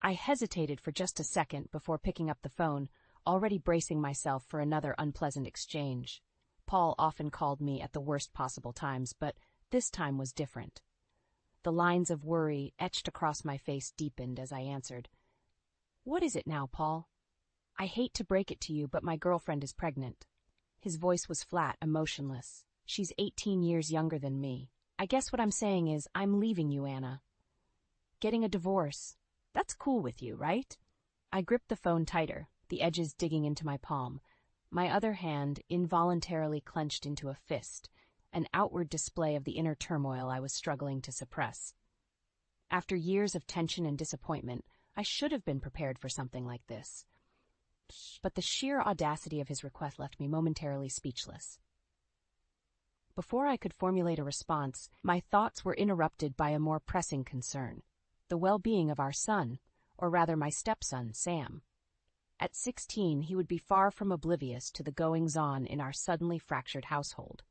I hesitated for just a second before picking up the phone, already bracing myself for another unpleasant exchange. Paul often called me at the worst possible times, but this time was different. The lines of worry etched across my face deepened as I answered. "What is it now, Paul? I hate to break it to you, but my girlfriend is pregnant." His voice was flat, emotionless. "She's 18 years younger than me. I guess what I'm saying is, I'm leaving you, Anna. Getting a divorce. That's cool with you, right?" I gripped the phone tighter, the edges digging into my palm. My other hand involuntarily clenched into a fist, an outward display of the inner turmoil I was struggling to suppress. After years of tension and disappointment, I should have been prepared for something like this. But the sheer audacity of his request left me momentarily speechless. Before I could formulate a response, my thoughts were interrupted by a more pressing concern: the well-being of our son, or rather my stepson, Sam. At 16, he would be far from oblivious to the goings-on in our suddenly fractured household.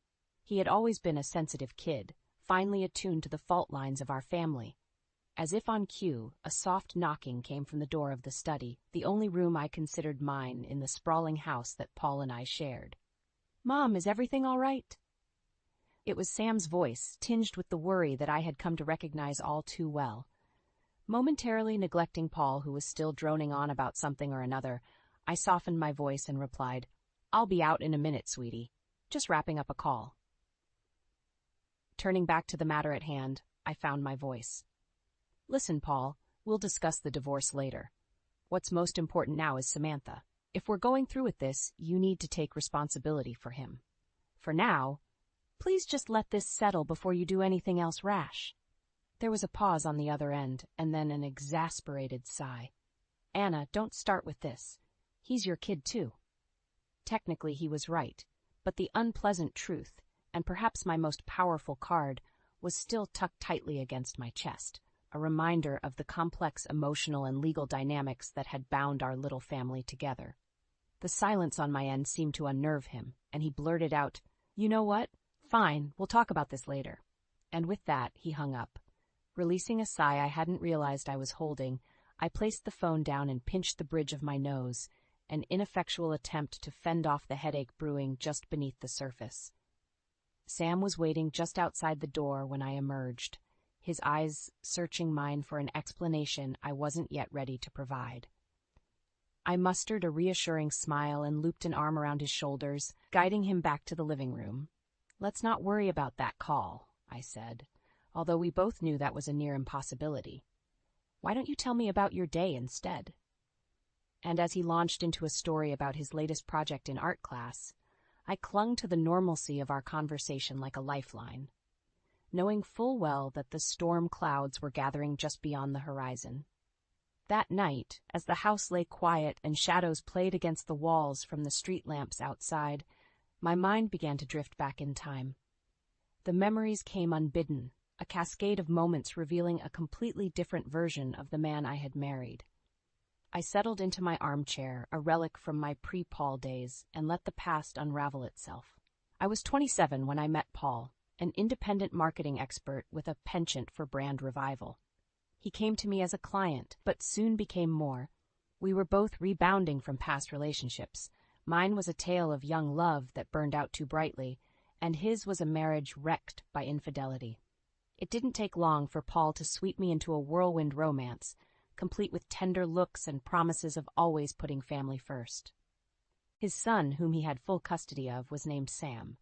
He had always been a sensitive kid, finely attuned to the fault lines of our family. As if on cue, a soft knocking came from the door of the study, the only room I considered mine in the sprawling house that Paul and I shared. "Mom, is everything all right?" It was Sam's voice, tinged with the worry that I had come to recognize all too well. Momentarily neglecting Paul, who was still droning on about something or another, I softened my voice and replied, "I'll be out in a minute, sweetie. Just wrapping up a call." Turning back to the matter at hand, I found my voice. "Listen, Paul, we'll discuss the divorce later. What's most important now is Samantha. If we're going through with this, you need to take responsibility for him. For now, please just let this settle before you do anything else rash." There was a pause on the other end, and then an exasperated sigh. "Anna, don't start with this. He's your kid too." Technically he was right, but the unpleasant truth, and perhaps my most powerful card, was still tucked tightly against my chest, a reminder of the complex emotional and legal dynamics that had bound our little family together. The silence on my end seemed to unnerve him, and he blurted out, "You know what? Fine, we'll talk about this later." And with that, he hung up. Releasing a sigh I hadn't realized I was holding, I placed the phone down and pinched the bridge of my nose, an ineffectual attempt to fend off the headache brewing just beneath the surface. Sam was waiting just outside the door when I emerged, his eyes searching mine for an explanation I wasn't yet ready to provide. I mustered a reassuring smile and looped an arm around his shoulders, guiding him back to the living room. "Let's not worry about that call," I said, although we both knew that was a near impossibility. "Why don't you tell me about your day instead?" And as he launched into a story about his latest project in art class, I clung to the normalcy of our conversation like a lifeline, knowing full well that the storm clouds were gathering just beyond the horizon. That night, as the house lay quiet and shadows played against the walls from the street lamps outside, my mind began to drift back in time. The memories came unbidden, a cascade of moments revealing a completely different version of the man I had married. I settled into my armchair, a relic from my pre-Paul days, and let the past unravel itself. I was 27 when I met Paul, an independent marketing expert with a penchant for brand revival. He came to me as a client, but soon became more. We were both rebounding from past relationships. Mine was a tale of young love that burned out too brightly, and his was a marriage wrecked by infidelity. It didn't take long for Paul to sweep me into a whirlwind romance, complete with tender looks and promises of always putting family first. His son, whom he had full custody of, was named Sam.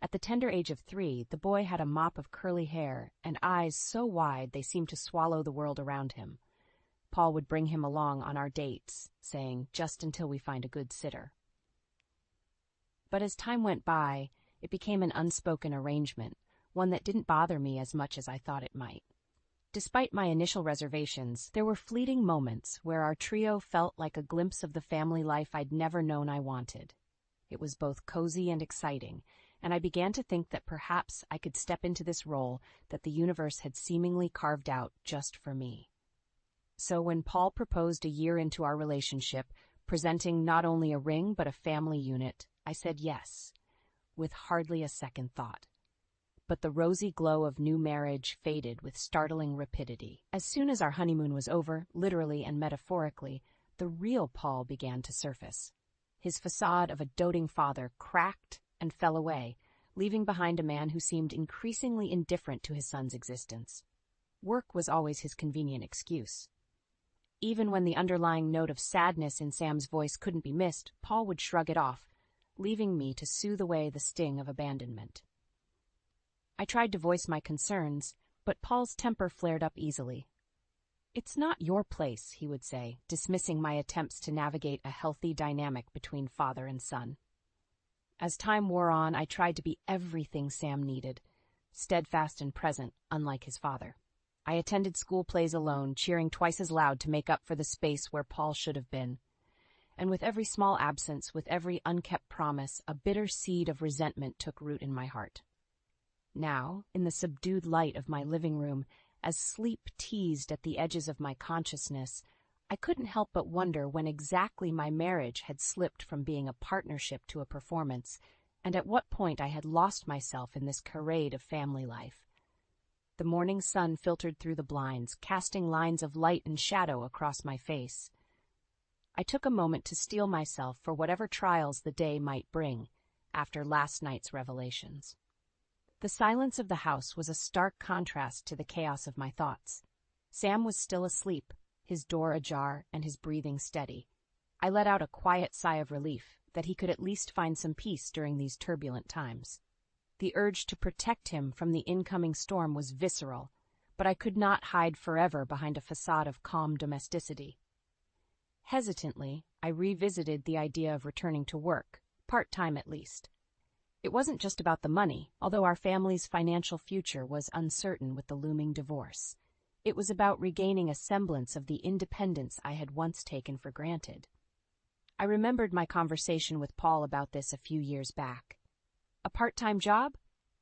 At the tender age of 3, the boy had a mop of curly hair and eyes so wide they seemed to swallow the world around him. Paul would bring him along on our dates, saying, "Just until we find a good sitter." But as time went by, it became an unspoken arrangement, one that didn't bother me as much as I thought it might. Despite my initial reservations, there were fleeting moments where our trio felt like a glimpse of the family life I'd never known I wanted. It was both cozy and exciting, and I began to think that perhaps I could step into this role that the universe had seemingly carved out just for me. So when Paul proposed a year into our relationship, presenting not only a ring but a family unit, I said yes, with hardly a second thought. but the rosy glow of new marriage faded with startling rapidity. As soon as our honeymoon was over, literally and metaphorically, the real Paul began to surface. His facade of a doting father cracked and fell away, leaving behind a man who seemed increasingly indifferent to his son's existence. Work was always his convenient excuse. Even when the underlying note of sadness in Sam's voice couldn't be missed, Paul would shrug it off, leaving me to soothe away the sting of abandonment. I tried to voice my concerns, but Paul's temper flared up easily. "It's not your place," he would say, dismissing my attempts to navigate a healthy dynamic between father and son. As time wore on, I tried to be everything Sam needed, steadfast and present, unlike his father. I attended school plays alone, cheering twice as loud to make up for the space where Paul should have been. And with every small absence, with every unkept promise, a bitter seed of resentment took root in my heart. Now, in the subdued light of my living room, as sleep teased at the edges of my consciousness, I couldn't help but wonder when exactly my marriage had slipped from being a partnership to a performance, and at what point I had lost myself in this charade of family life. The morning sun filtered through the blinds, casting lines of light and shadow across my face. I took a moment to steel myself for whatever trials the day might bring, after last night's revelations. The silence of the house was a stark contrast to the chaos of my thoughts. Sam was still asleep, his door ajar and his breathing steady. I let out a quiet sigh of relief that he could at least find some peace during these turbulent times. The urge to protect him from the incoming storm was visceral, but I could not hide forever behind a facade of calm domesticity. Hesitantly, I revisited the idea of returning to work, part-time at least. It wasn't just about the money, although our family's financial future was uncertain with the looming divorce. It was about regaining a semblance of the independence I had once taken for granted. I remembered my conversation with Paul about this a few years back. "A part-time job?"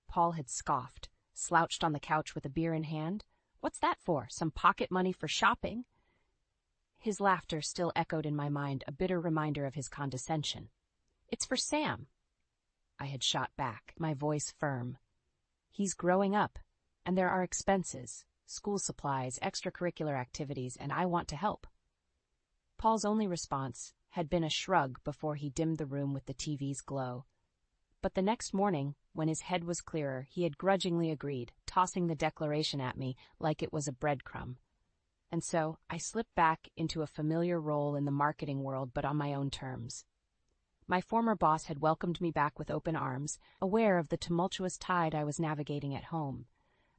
Paul had scoffed, slouched on the couch with a beer in hand. "What's that for? Some pocket money for shopping?" His laughter still echoed in my mind, a bitter reminder of his condescension. "It's for Sam." I had shot back, my voice firm. "He's growing up, and there are expenses, school supplies, extracurricular activities, and I want to help." Paul's only response had been a shrug before he dimmed the room with the TV's glow. But the next morning, when his head was clearer, he had grudgingly agreed, tossing the declaration at me like it was a breadcrumb. And so I slipped back into a familiar role in the marketing world, but on my own terms. My former boss had welcomed me back with open arms, aware of the tumultuous tide I was navigating at home.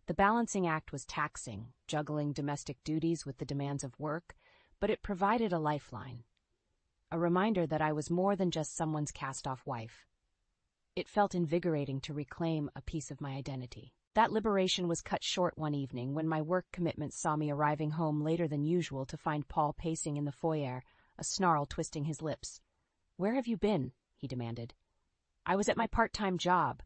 The balancing act was taxing, juggling domestic duties with the demands of work, but it provided a lifeline. A reminder that I was more than just someone's cast-off wife. It felt invigorating to reclaim a piece of my identity. That liberation was cut short one evening when my work commitments saw me arriving home later than usual to find Paul pacing in the foyer, a snarl twisting his lips. "Where have you been?" he demanded. "I was at my part-time job,"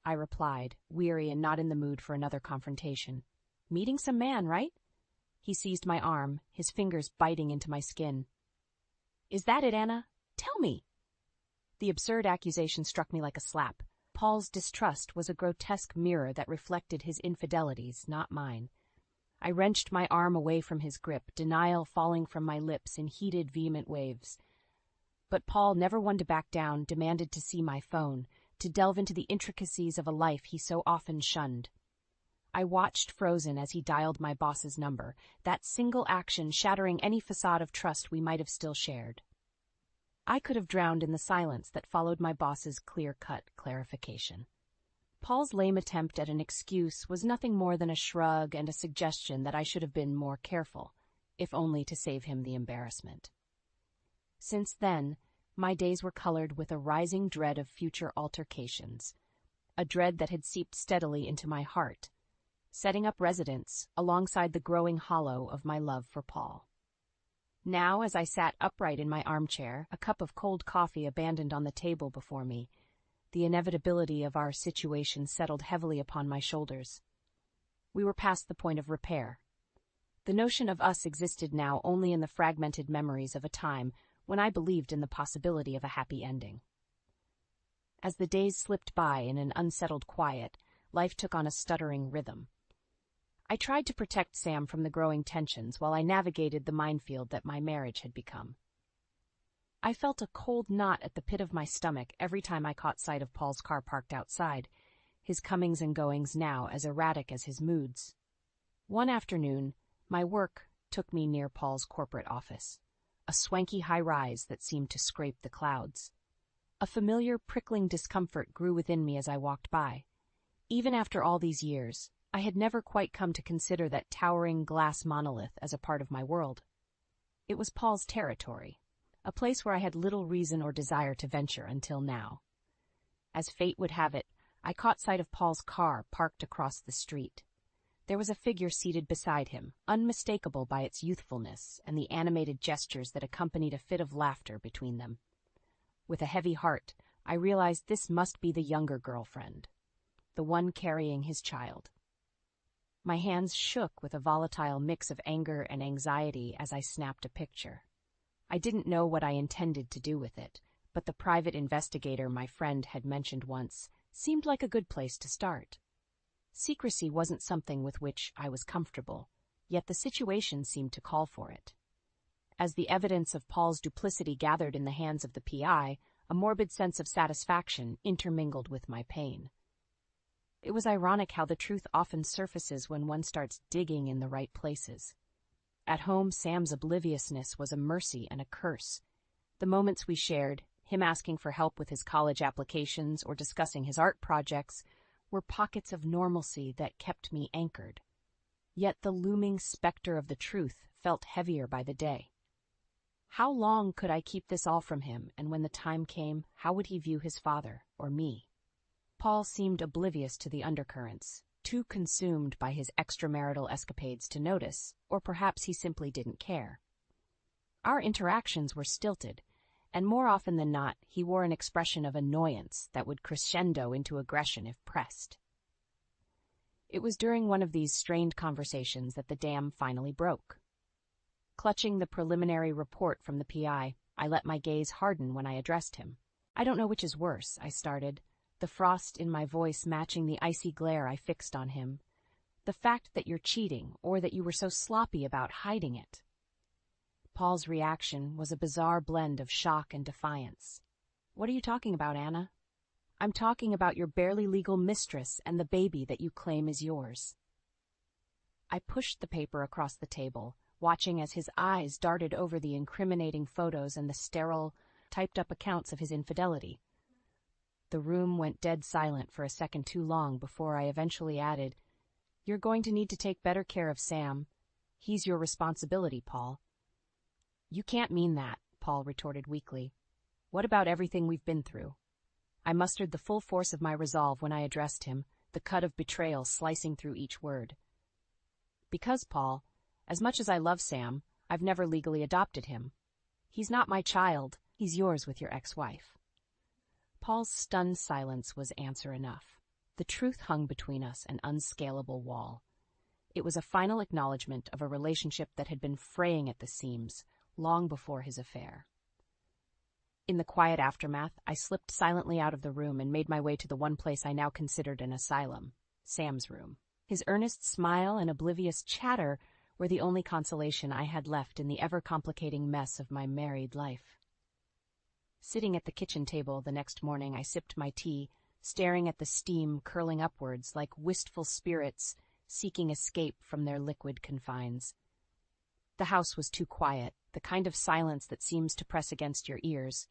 I replied, weary and not in the mood for another confrontation. "Meeting some man, right?" He seized my arm, his fingers biting into my skin. "Is that it, Anna? Tell me!" The absurd accusation struck me like a slap. Paul's distrust was a grotesque mirror that reflected his infidelities, not mine. I wrenched my arm away from his grip, denial falling from my lips in heated, vehement waves. But Paul, never one to back down, demanded to see my phone, to delve into the intricacies of a life he so often shunned. I watched frozen as he dialed my boss's number, that single action shattering any facade of trust we might have still shared. I could have drowned in the silence that followed my boss's clear-cut clarification. Paul's lame attempt at an excuse was nothing more than a shrug and a suggestion that I should have been more careful, if only to save him the embarrassment. Since then, my days were colored with a rising dread of future altercations, a dread that had seeped steadily into my heart, setting up residence alongside the growing hollow of my love for Paul. Now, as I sat upright in my armchair, a cup of cold coffee abandoned on the table before me, the inevitability of our situation settled heavily upon my shoulders. We were past the point of repair. The notion of us existed now only in the fragmented memories of a time when I believed in the possibility of a happy ending. As the days slipped by in an unsettled quiet, life took on a stuttering rhythm. I tried to protect Sam from the growing tensions while I navigated the minefield that my marriage had become. I felt a cold knot at the pit of my stomach every time I caught sight of Paul's car parked outside, his comings and goings now as erratic as his moods. One afternoon, my work took me near Paul's corporate office, a swanky high-rise that seemed to scrape the clouds. A familiar, prickling discomfort grew within me as I walked by. Even after all these years, I had never quite come to consider that towering glass monolith as a part of my world. It was Paul's territory, a place where I had little reason or desire to venture until now. As fate would have it, I caught sight of Paul's car parked across the street. There was a figure seated beside him, unmistakable by its youthfulness and the animated gestures that accompanied a fit of laughter between them. With a heavy heart, I realized this must be the younger girlfriend, the one carrying his child. My hands shook with a volatile mix of anger and anxiety as I snapped a picture. I didn't know what I intended to do with it, but the private investigator my friend had mentioned once seemed like a good place to start. Secrecy wasn't something with which I was comfortable, yet the situation seemed to call for it. As the evidence of Paul's duplicity gathered in the hands of the PI, a morbid sense of satisfaction intermingled with my pain. It was ironic how the truth often surfaces when one starts digging in the right places. At home, Sam's obliviousness was a mercy and a curse. The moments we shared, him asking for help with his college applications or discussing his art projects, were pockets of normalcy that kept me anchored. Yet the looming specter of the truth felt heavier by the day. How long could I keep this all from him, and when the time came, how would he view his father, or me? Paul seemed oblivious to the undercurrents, too consumed by his extramarital escapades to notice, or perhaps he simply didn't care. Our interactions were stilted, and more often than not, he wore an expression of annoyance that would crescendo into aggression if pressed. It was during one of these strained conversations that the dam finally broke. Clutching the preliminary report from the PI, I let my gaze harden when I addressed him. "I don't know which is worse," I started, the frost in my voice matching the icy glare I fixed on him. "The fact that you're cheating, or that you were so sloppy about hiding it." Paul's reaction was a bizarre blend of shock and defiance. "What are you talking about, Anna?" "I'm talking about your barely legal mistress and the baby that you claim is yours." I pushed the paper across the table, watching as his eyes darted over the incriminating photos and the sterile, typed-up accounts of his infidelity. The room went dead silent for a second too long before I eventually added, "You're going to need to take better care of Sam. He's your responsibility, Paul." "You can't mean that," Paul retorted weakly. "What about everything we've been through?" I mustered the full force of my resolve when I addressed him, the cut of betrayal slicing through each word. "Because, Paul, as much as I love Sam, I've never legally adopted him. He's not my child, he's yours with your ex-wife." Paul's stunned silence was answer enough. The truth hung between us, an unscalable wall. It was a final acknowledgement of a relationship that had been fraying at the seams long before his affair. In the quiet aftermath, I slipped silently out of the room and made my way to the one place I now considered an asylum, Sam's room. His earnest smile and oblivious chatter were the only consolation I had left in the ever-complicating mess of my married life. Sitting at the kitchen table the next morning, I sipped my tea, staring at the steam curling upwards like wistful spirits seeking escape from their liquid confines. The house was too quiet, the kind of silence that seems to press against your ears.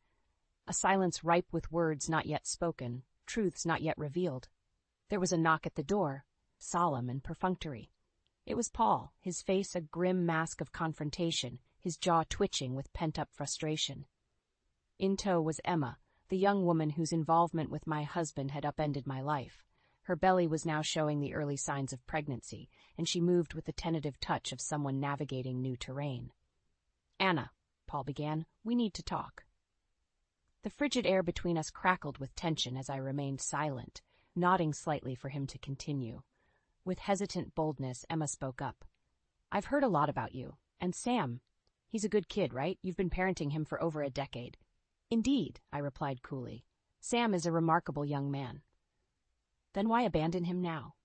A silence ripe with words not yet spoken, truths not yet revealed. There was a knock at the door, solemn and perfunctory. It was Paul, his face a grim mask of confrontation, his jaw twitching with pent-up frustration. In tow was Emma, the young woman whose involvement with my husband had upended my life. Her belly was now showing the early signs of pregnancy, and she moved with the tentative touch of someone navigating new terrain. "Anna," Paul began, "we need to talk." The frigid air between us crackled with tension as I remained silent, nodding slightly for him to continue. With hesitant boldness, Emma spoke up. "I've heard a lot about you. And Sam. He's a good kid, right? You've been parenting him for over a decade." "Indeed," I replied coolly. "Sam is a remarkable young man." Then why abandon him now?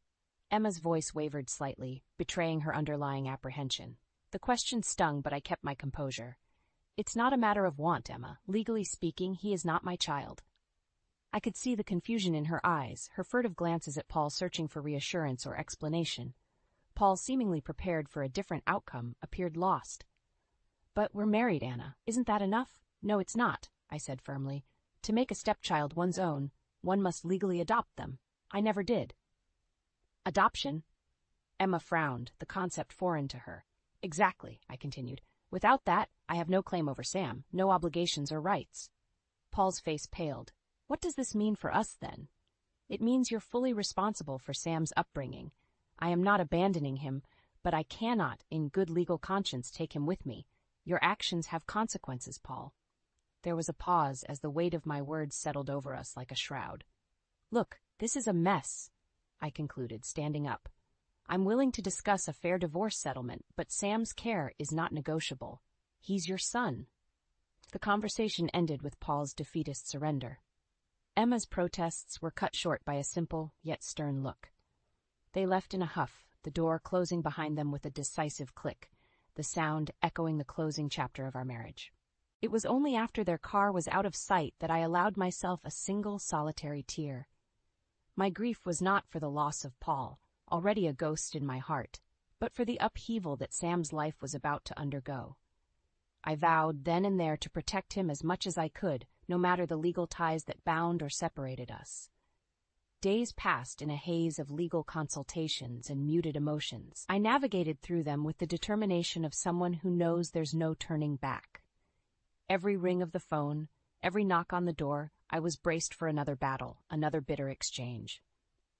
Emma's voice wavered slightly, betraying her underlying apprehension. The question stung, but I kept my composure. It's not a matter of want, Emma. Legally speaking, he is not my child. I could see the confusion in her eyes, her furtive glances at Paul searching for reassurance or explanation. Paul, seemingly prepared for a different outcome, appeared lost. But we're married, Anna. Isn't that enough? No, it's not, I said firmly. To make a stepchild one's own, one must legally adopt them. I never did. Adoption? Emma frowned, the concept foreign to her. Exactly, I continued. Without that, I have no claim over Sam, no obligations or rights. Paul's face paled. What does this mean for us, then? It means you're fully responsible for Sam's upbringing. I am not abandoning him, but I cannot, in good legal conscience, take him with me. Your actions have consequences, Paul. There was a pause as the weight of my words settled over us like a shroud. Look, this is a mess, I concluded, standing up. I'm willing to discuss a fair divorce settlement, but Sam's care is not negotiable. He's your son. The conversation ended with Paul's defeatist surrender. Emma's protests were cut short by a simple, yet stern look. They left in a huff, the door closing behind them with a decisive click, the sound echoing the closing chapter of our marriage. It was only after their car was out of sight that I allowed myself a single solitary tear. My grief was not for the loss of Paul, already a ghost in my heart, but for the upheaval that Sam's life was about to undergo. I vowed then and there to protect him as much as I could, no matter the legal ties that bound or separated us. Days passed in a haze of legal consultations and muted emotions. I navigated through them with the determination of someone who knows there's no turning back. Every ring of the phone, every knock on the door, I was braced for another battle, another bitter exchange.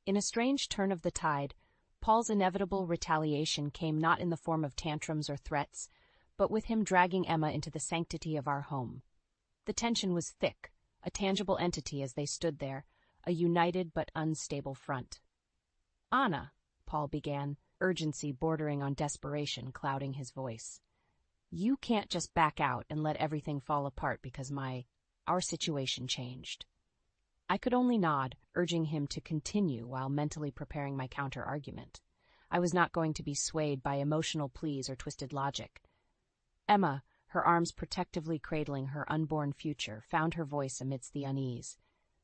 In a strange turn of the tide, Paul's inevitable retaliation came not in the form of tantrums or threats, but with him dragging Emma into the sanctity of our home. The tension was thick, a tangible entity as they stood there, a united but unstable front. Anna, Paul began, urgency bordering on desperation clouding his voice. You can't just back out and let everything fall apart because our situation changed. I could only nod, urging him to continue while mentally preparing my counter-argument. I was not going to be swayed by emotional pleas or twisted logic. Emma, her arms protectively cradling her unborn future, found her voice amidst the unease.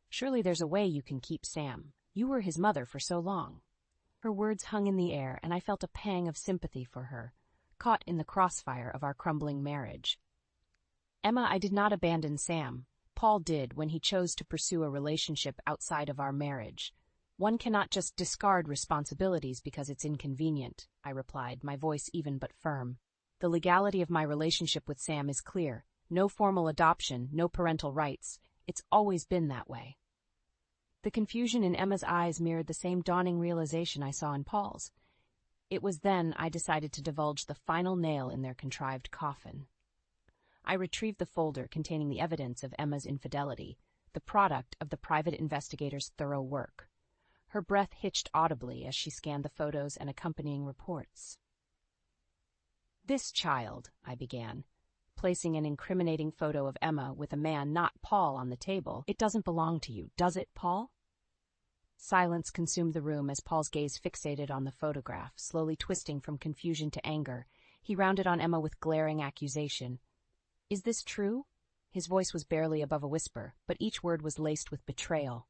Surely there's a way you can keep Sam. You were his mother for so long. Her words hung in the air, and I felt a pang of sympathy for her, caught in the crossfire of our crumbling marriage. Emma, I did not abandon Sam. Paul did when he chose to pursue a relationship outside of our marriage. One cannot just discard responsibilities because it's inconvenient, I replied, my voice even but firm. The legality of my relationship with Sam is clear. No formal adoption, no parental rights. It's always been that way. The confusion in Emma's eyes mirrored the same dawning realization I saw in Paul's. It was then I decided to divulge the final nail in their contrived coffin. I retrieved the folder containing the evidence of Emma's infidelity, the product of the private investigator's thorough work. Her breath hitched audibly as she scanned the photos and accompanying reports. This child, I began, placing an incriminating photo of Emma with a man not Paul on the table. It doesn't belong to you, does it, Paul? Silence consumed the room as Paul's gaze fixated on the photograph, slowly twisting from confusion to anger. He rounded on Emma with glaring accusation. Is this true? His voice was barely above a whisper, but each word was laced with betrayal.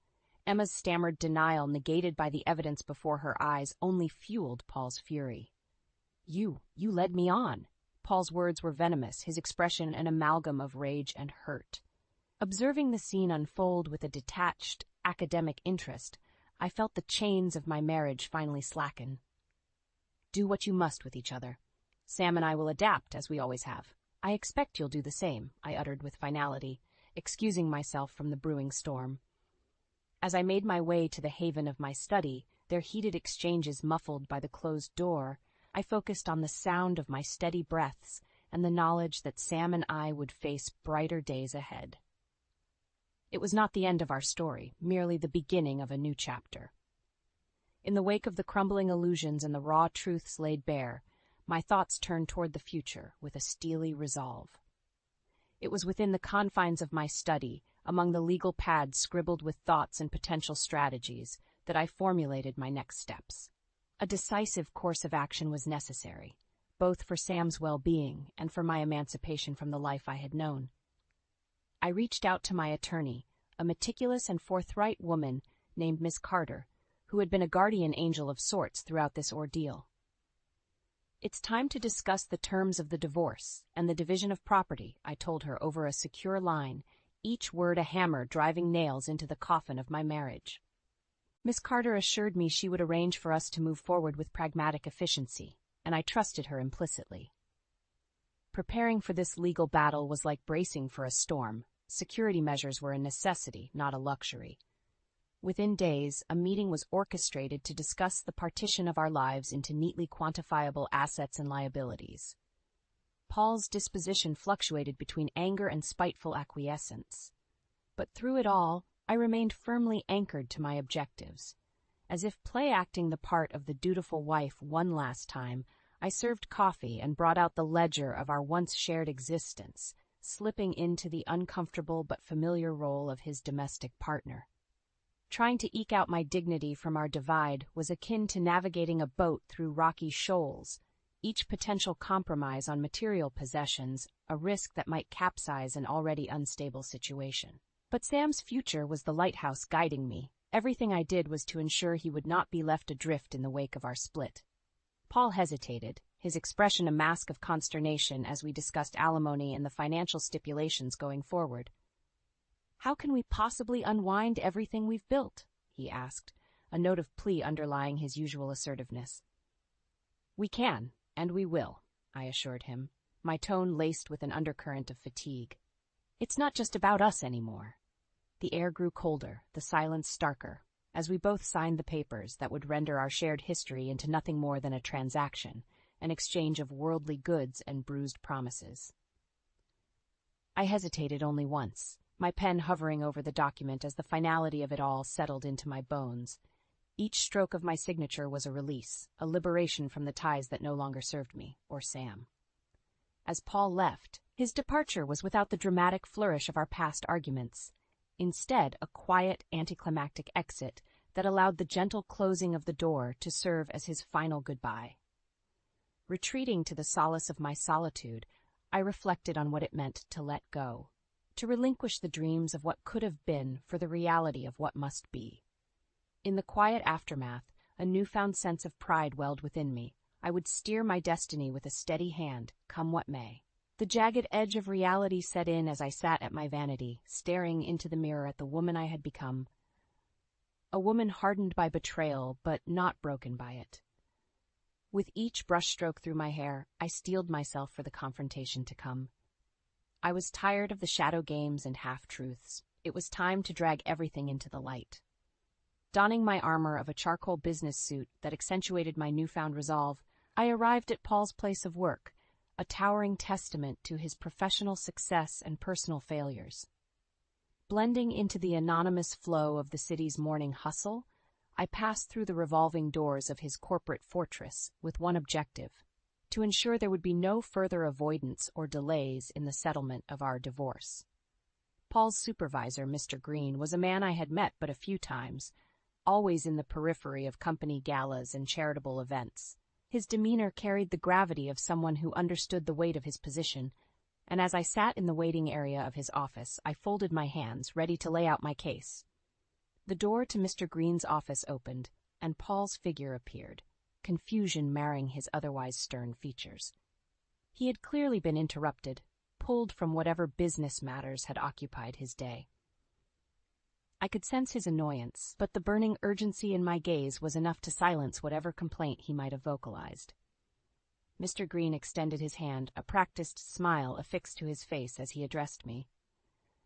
Emma's stammered denial, negated by the evidence before her eyes, only fueled Paul's fury. You led me on. Paul's words were venomous, his expression an amalgam of rage and hurt. Observing the scene unfold with a detached, academic interest, I felt the chains of my marriage finally slacken. Do what you must with each other. Sam and I will adapt, as we always have. I expect you'll do the same, I uttered with finality, excusing myself from the brewing storm. As I made my way to the haven of my study, their heated exchanges muffled by the closed door, I focused on the sound of my steady breaths and the knowledge that Sam and I would face brighter days ahead. It was not the end of our story, merely the beginning of a new chapter. In the wake of the crumbling illusions and the raw truths laid bare, my thoughts turned toward the future with a steely resolve. It was within the confines of my study, among the legal pads scribbled with thoughts and potential strategies, that I formulated my next steps. A decisive course of action was necessary, both for Sam's well-being and for my emancipation from the life I had known. I reached out to my attorney, a meticulous and forthright woman named Miss Carter, who had been a guardian angel of sorts throughout this ordeal. "It's time to discuss the terms of the divorce and the division of property," I told her over a secure line, each word a hammer driving nails into the coffin of my marriage. Miss Carter assured me she would arrange for us to move forward with pragmatic efficiency, and I trusted her implicitly. Preparing for this legal battle was like bracing for a storm. Security measures were a necessity, not a luxury. Within days, a meeting was orchestrated to discuss the partition of our lives into neatly quantifiable assets and liabilities. Paul's disposition fluctuated between anger and spiteful acquiescence. But through it all, I remained firmly anchored to my objectives. As if play-acting the part of the dutiful wife one last time, I served coffee and brought out the ledger of our once-shared existence, slipping into the uncomfortable but familiar role of his domestic partner. Trying to eke out my dignity from our divide was akin to navigating a boat through rocky shoals, each potential compromise on material possessions a risk that might capsize an already unstable situation. But Sam's future was the lighthouse guiding me. Everything I did was to ensure he would not be left adrift in the wake of our split. Paul hesitated, his expression a mask of consternation as we discussed alimony and the financial stipulations going forward. "How can we possibly unwind everything we've built?" he asked, a note of plea underlying his usual assertiveness. "We can, and we will," I assured him, my tone laced with an undercurrent of fatigue. "It's not just about us anymore." The air grew colder, the silence starker, as we both signed the papers that would render our shared history into nothing more than a transaction, an exchange of worldly goods and bruised promises. I hesitated only once, my pen hovering over the document as the finality of it all settled into my bones. Each stroke of my signature was a release, a liberation from the ties that no longer served me, or Sam. As Paul left, his departure was without the dramatic flourish of our past arguments. Instead, a quiet, anticlimactic exit that allowed the gentle closing of the door to serve as his final goodbye. Retreating to the solace of my solitude, I reflected on what it meant to let go, to relinquish the dreams of what could have been for the reality of what must be. In the quiet aftermath, a newfound sense of pride welled within me. I would steer my destiny with a steady hand, come what may. The jagged edge of reality set in as I sat at my vanity, staring into the mirror at the woman I had become. A woman hardened by betrayal, but not broken by it. With each brushstroke through my hair, I steeled myself for the confrontation to come. I was tired of the shadow games and half-truths. It was time to drag everything into the light. Donning my armor of a charcoal business suit that accentuated my newfound resolve, I arrived at Paul's place of work, a towering testament to his professional success and personal failures. Blending into the anonymous flow of the city's morning hustle, I passed through the revolving doors of his corporate fortress with one objective: to ensure there would be no further avoidance or delays in the settlement of our divorce. Paul's supervisor, Mr. Green, was a man I had met but a few times, always in the periphery of company galas and charitable events. His demeanor carried the gravity of someone who understood the weight of his position, and as I sat in the waiting area of his office, I folded my hands, ready to lay out my case. The door to Mr. Green's office opened, and Paul's figure appeared, confusion marring his otherwise stern features. He had clearly been interrupted, pulled from whatever business matters had occupied his day. I could sense his annoyance, but the burning urgency in my gaze was enough to silence whatever complaint he might have vocalized. Mr. Green extended his hand, a practiced smile affixed to his face as he addressed me.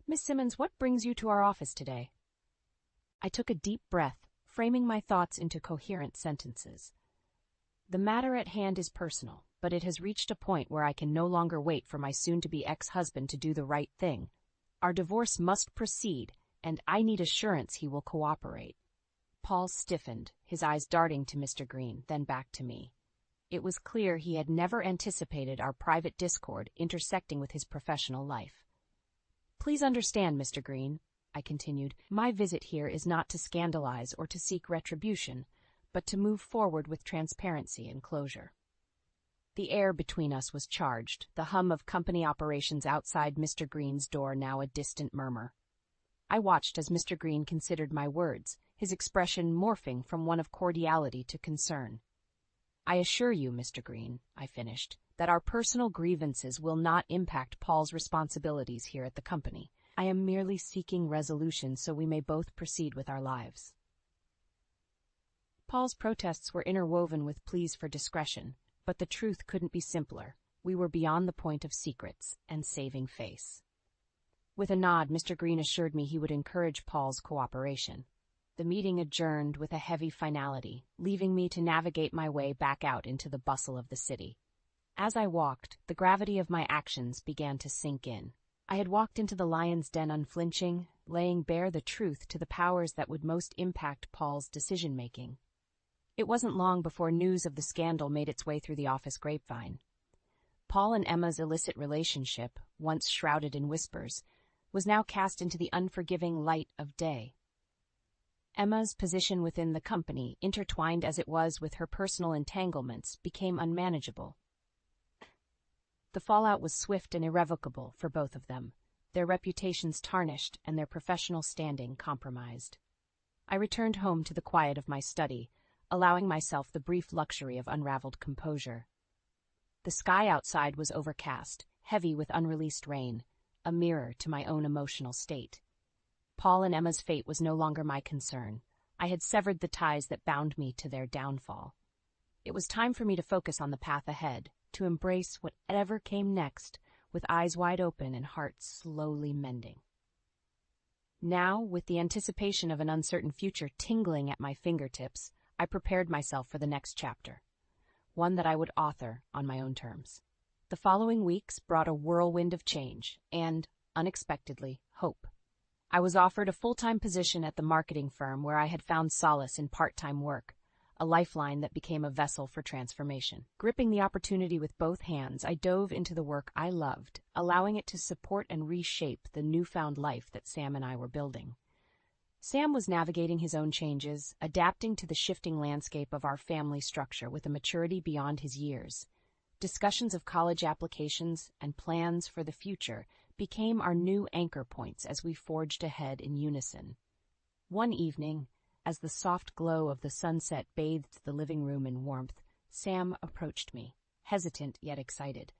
"Miss Simmons, what brings you to our office today?" I took a deep breath, framing my thoughts into coherent sentences. The matter at hand is personal, but it has reached a point where I can no longer wait for my soon-to-be ex-husband to do the right thing. Our divorce must proceed, and I need assurance he will cooperate. Paul stiffened, his eyes darting to Mr. Green, then back to me. It was clear he had never anticipated our private discord intersecting with his professional life. "Please understand, Mr. Green, I continued. My visit here is not to scandalize or to seek retribution, but to move forward with transparency and closure. The air between us was charged, the hum of company operations outside Mr. Green's door now a distant murmur. I watched as Mr. Green considered my words, his expression morphing from one of cordiality to concern. I assure you, Mr. Green, I finished, that our personal grievances will not impact Paul's responsibilities here at the company. I am merely seeking resolution so we may both proceed with our lives. Paul's protests were interwoven with pleas for discretion, but the truth couldn't be simpler. We were beyond the point of secrets and saving face. With a nod, Mr. Green assured me he would encourage Paul's cooperation. The meeting adjourned with a heavy finality, leaving me to navigate my way back out into the bustle of the city. As I walked, the gravity of my actions began to sink in. I had walked into the lion's den unflinching, laying bare the truth to the powers that would most impact Paul's decision-making. It wasn't long before news of the scandal made its way through the office grapevine. Paul and Emma's illicit relationship, once shrouded in whispers, was now cast into the unforgiving light of day. Emma's position within the company, intertwined as it was with her personal entanglements, became unmanageable. The fallout was swift and irrevocable for both of them, their reputations tarnished and their professional standing compromised. I returned home to the quiet of my study, allowing myself the brief luxury of unraveled composure. The sky outside was overcast, heavy with unreleased rain, a mirror to my own emotional state. Paul and Emma's fate was no longer my concern. I had severed the ties that bound me to their downfall. It was time for me to focus on the path ahead, to embrace whatever came next, with eyes wide open and heart slowly mending. Now, with the anticipation of an uncertain future tingling at my fingertips, I prepared myself for the next chapter, one that I would author on my own terms. The following weeks brought a whirlwind of change and, unexpectedly, hope. I was offered a full-time position at the marketing firm where I had found solace in part-time work, a lifeline that became a vessel for transformation. Gripping the opportunity with both hands, I dove into the work I loved, allowing it to support and reshape the newfound life that Sam and I were building. Sam was navigating his own changes, adapting to the shifting landscape of our family structure with a maturity beyond his years. Discussions of college applications and plans for the future became our new anchor points as we forged ahead in unison. One evening, as the soft glow of the sunset bathed the living room in warmth, Sam approached me, hesitant yet excited.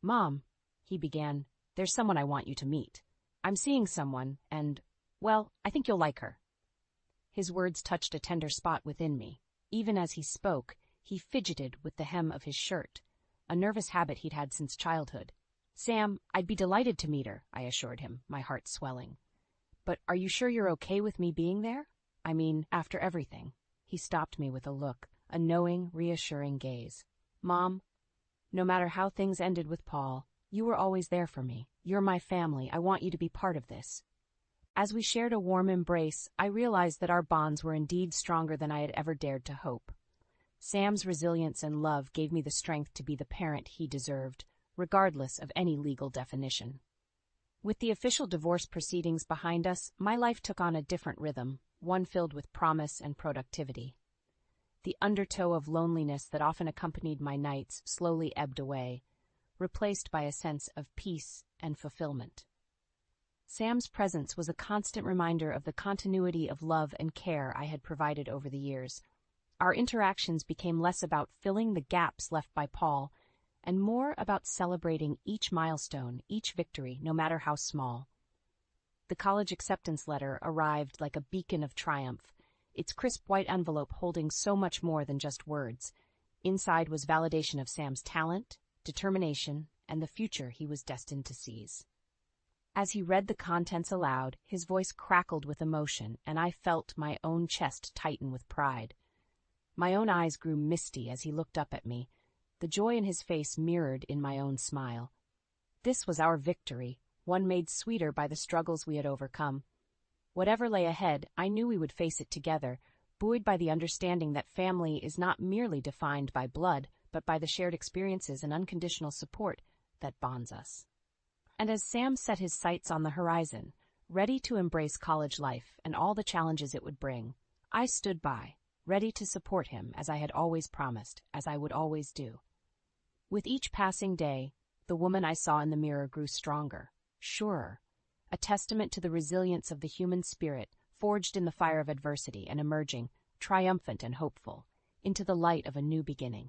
"Mom," he began, "there's someone I want you to meet. I'm seeing someone, and, well, I think you'll like her." His words touched a tender spot within me. Even as he spoke, he fidgeted with the hem of his shirt, a nervous habit he'd had since childhood. "Sam, I'd be delighted to meet her," I assured him, my heart swelling. "But are you sure you're okay with me being there? I mean, after everything." He stopped me with a look, a knowing, reassuring gaze. "Mom, no matter how things ended with Paul, you were always there for me. You're my family. I want you to be part of this." As we shared a warm embrace, I realized that our bonds were indeed stronger than I had ever dared to hope. Sam's resilience and love gave me the strength to be the parent he deserved, regardless of any legal definition. With the official divorce proceedings behind us, my life took on a different rhythm, one filled with promise and productivity. The undertow of loneliness that often accompanied my nights slowly ebbed away, replaced by a sense of peace and fulfillment. Sam's presence was a constant reminder of the continuity of love and care I had provided over the years. Our interactions became less about filling the gaps left by Paul and more about celebrating each milestone, each victory, no matter how small. The college acceptance letter arrived like a beacon of triumph, its crisp white envelope holding so much more than just words. Inside was validation of Sam's talent, determination, and the future he was destined to seize. As he read the contents aloud, his voice crackled with emotion, and I felt my own chest tighten with pride. My own eyes grew misty as he looked up at me, the joy in his face mirrored in my own smile. This was our victory, one made sweeter by the struggles we had overcome. Whatever lay ahead, I knew we would face it together, buoyed by the understanding that family is not merely defined by blood, but by the shared experiences and unconditional support that bonds us. And as Sam set his sights on the horizon, ready to embrace college life and all the challenges it would bring. I stood by, ready to support him as I had always promised, as I would always do. With each passing day, the woman I saw in the mirror grew stronger, surer, a testament to the resilience of the human spirit forged in the fire of adversity and emerging, triumphant and hopeful, into the light of a new beginning.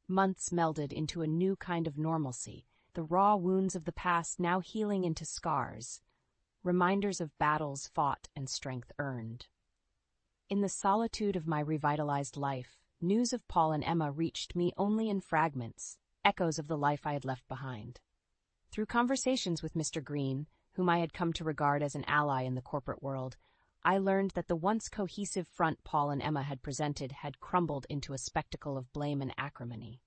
Months melded into a new kind of normalcy, the raw wounds of the past now healing into scars, reminders of battles fought and strength earned. In the solitude of my revitalized life, news of Paul and Emma reached me only in fragments, echoes of the life I had left behind. Through conversations with Mr. Green, whom I had come to regard as an ally in the corporate world, I learned that the once cohesive front Paul and Emma had presented had crumbled into a spectacle of blame and acrimony.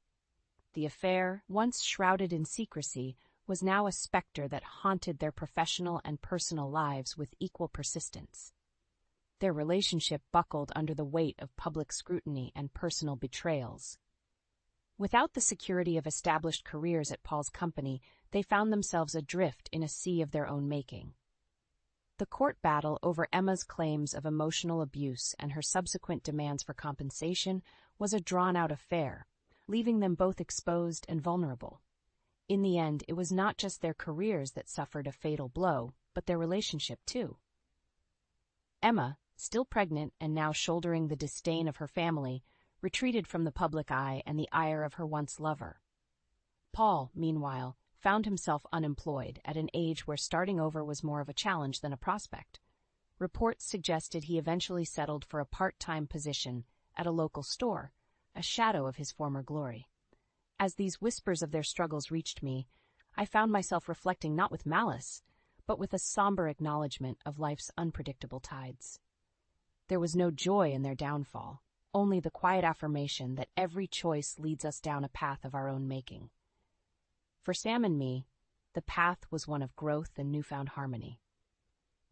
The affair, once shrouded in secrecy, was now a specter that haunted their professional and personal lives with equal persistence. Their relationship buckled under the weight of public scrutiny and personal betrayals. Without the security of established careers at Paul's company, they found themselves adrift in a sea of their own making. The court battle over Emma's claims of emotional abuse and her subsequent demands for compensation was a drawn-out affair, leaving them both exposed and vulnerable. In the end, it was not just their careers that suffered a fatal blow, but their relationship too. Emma, still pregnant and now shouldering the disdain of her family, retreated from the public eye and the ire of her once lover. Paul, meanwhile, found himself unemployed at an age where starting over was more of a challenge than a prospect. Reports suggested he eventually settled for a part-time position at a local store, a shadow of his former glory. As these whispers of their struggles reached me, I found myself reflecting not with malice, but with a somber acknowledgement of life's unpredictable tides. There was no joy in their downfall, only the quiet affirmation that every choice leads us down a path of our own making. For Sam and me, the path was one of growth and newfound harmony.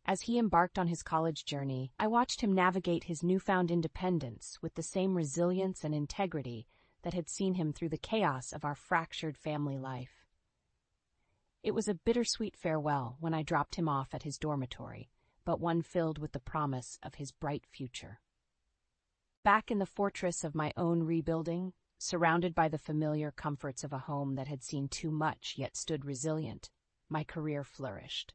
As he embarked on his college journey, I watched him navigate his newfound independence with the same resilience and integrity that had seen him through the chaos of our fractured family life. It was a bittersweet farewell when I dropped him off at his dormitory, but one filled with the promise of his bright future. Back in the fortress of my own rebuilding, surrounded by the familiar comforts of a home that had seen too much yet stood resilient, my career flourished.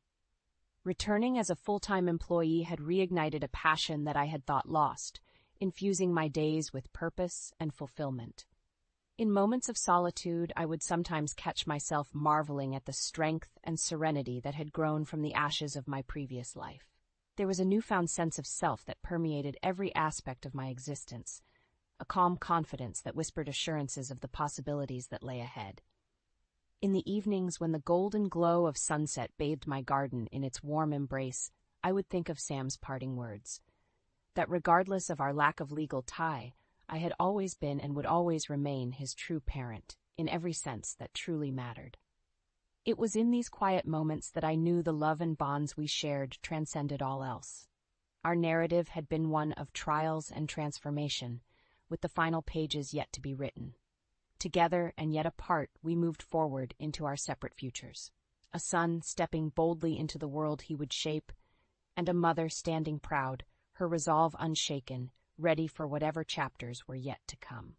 Returning as a full-time employee had reignited a passion that I had thought lost, infusing my days with purpose and fulfillment. In moments of solitude, I would sometimes catch myself marveling at the strength and serenity that had grown from the ashes of my previous life. There was a newfound sense of self that permeated every aspect of my existence, a calm confidence that whispered assurances of the possibilities that lay ahead. In the evenings when the golden glow of sunset bathed my garden in its warm embrace, I would think of Sam's parting words, that regardless of our lack of legal tie, I had always been and would always remain his true parent, in every sense that truly mattered. It was in these quiet moments that I knew the love and bonds we shared transcended all else. Our narrative had been one of trials and transformation, with the final pages yet to be written. Together and yet apart, we moved forward into our separate futures. A son stepping boldly into the world he would shape, and a mother standing proud, her resolve unshaken, ready for whatever chapters were yet to come.